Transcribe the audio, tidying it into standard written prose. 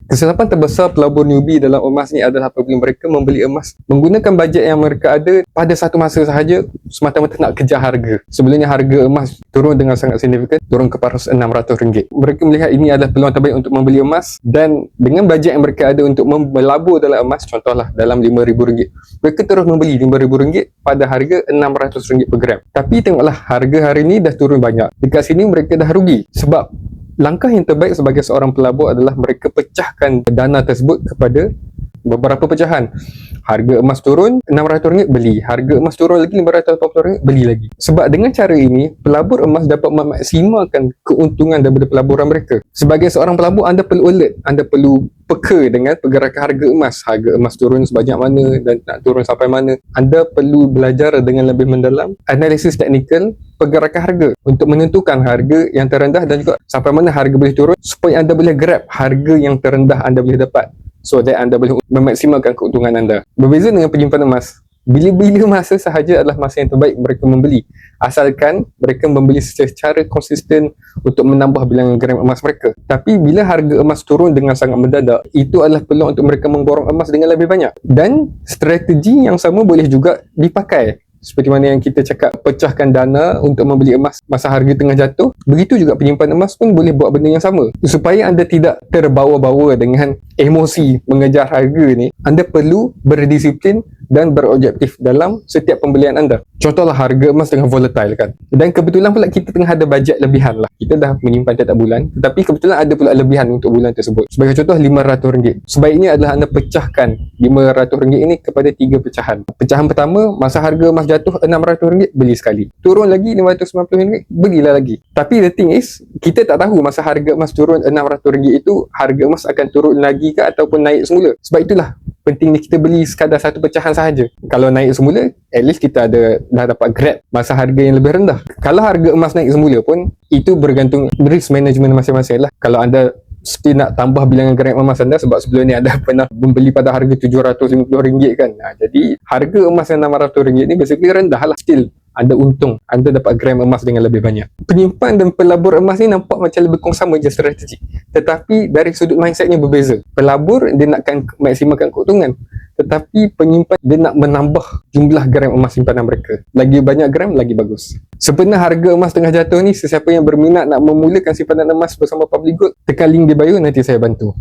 Kesilapan terbesar pelabur newbie dalam emas ni adalah apabila mereka membeli emas menggunakan bajet yang mereka ada pada satu masa sahaja semata-mata nak kejar harga. Sebelumnya harga emas turun dengan sangat signifikan, turun ke paras RM600. Mereka melihat ini adalah peluang terbaik untuk membeli emas dan dengan bajet yang mereka ada untuk melabur dalam emas, contohlah dalam RM5,000, mereka terus membeli RM5,000 pada harga RM600 per gram. Tapi tengoklah harga hari ini dah turun banyak. Dekat sini mereka dah rugi sebab langkah yang terbaik sebagai seorang pelabur adalah mereka pecahkan dana tersebut kepada beberapa pecahan. Harga emas turun RM600, beli. Harga emas turun lagi RM580, beli lagi. Sebab dengan cara ini, pelabur emas dapat memaksimalkan keuntungan daripada pelaburan mereka. Sebagai seorang pelabur, anda perlu alert, anda perlu peka dengan pergerakan harga emas. Harga emas turun sebanyak mana dan nak turun sampai mana. Anda perlu belajar dengan lebih mendalam analisis teknikal pergerakan harga untuk menentukan harga yang terendah dan juga sampai mana harga boleh turun supaya anda boleh grab harga yang terendah anda boleh dapat, so that anda boleh memaksimalkan keuntungan anda. Berbeza dengan penyimpan emas, bila-bila masa sahaja adalah masa yang terbaik mereka membeli, asalkan mereka membeli secara konsisten untuk menambah bilangan gram emas mereka. Tapi bila harga emas turun dengan sangat mendadak, itu adalah peluang untuk mereka memborong emas dengan lebih banyak. Dan strategi yang sama boleh juga dipakai. Seperti mana yang kita cakap, pecahkan dana untuk membeli emas masa harga tengah jatuh, begitu juga penyimpan emas pun boleh buat benda yang sama. Supaya anda tidak terbawa-bawa dengan emosi mengejar harga ni, anda perlu berdisiplin dan berobjektif dalam setiap pembelian anda. Contohlah harga emas tengah volatile kan, dan kebetulan pula kita tengah ada bajet lebihan lah, kita dah menyimpan tiap bulan, tetapi kebetulan ada pula lebihan untuk bulan tersebut. Sebagai contoh RM500, sebaiknya adalah anda pecahkan RM500 ini kepada 3 pecahan. Pecahan pertama, masa harga emas jatuh RM600, beli sekali. Turun lagi RM590, belilah lagi. Tapi the thing is, kita tak tahu masa harga emas turun RM600 itu harga emas akan turun lagi ke ataupun naik semula. Sebab itulah pentingnya kita beli sekadar satu pecahan sahaja. Kalau naik semula, at least kita dah dapat grab masa harga yang lebih rendah. Kalau harga emas naik semula pun, itu bergantung risk management masing-masing lah. Kalau anda still nak tambah bilangan gram emas anda sebab sebelum ni anda pernah membeli pada harga RM750 kan. Jadi harga emas yang RM600 ni basically rendah lah. Still anda untung, anda dapat gram emas dengan lebih banyak. Penyimpan dan pelabur emas ni nampak macam lebih kurang sama je strategi, tetapi dari sudut mindsetnya berbeza. Pelabur dia nakkan maksimalkan keuntungan, tetapi penyimpan dia nak menambah jumlah gram emas simpanan mereka. Lagi banyak gram, lagi bagus. Sebenarnya harga emas tengah jatuh ni, sesiapa yang berminat nak memulakan simpanan emas bersama Public Gold, tekan link di bio, nanti saya bantu.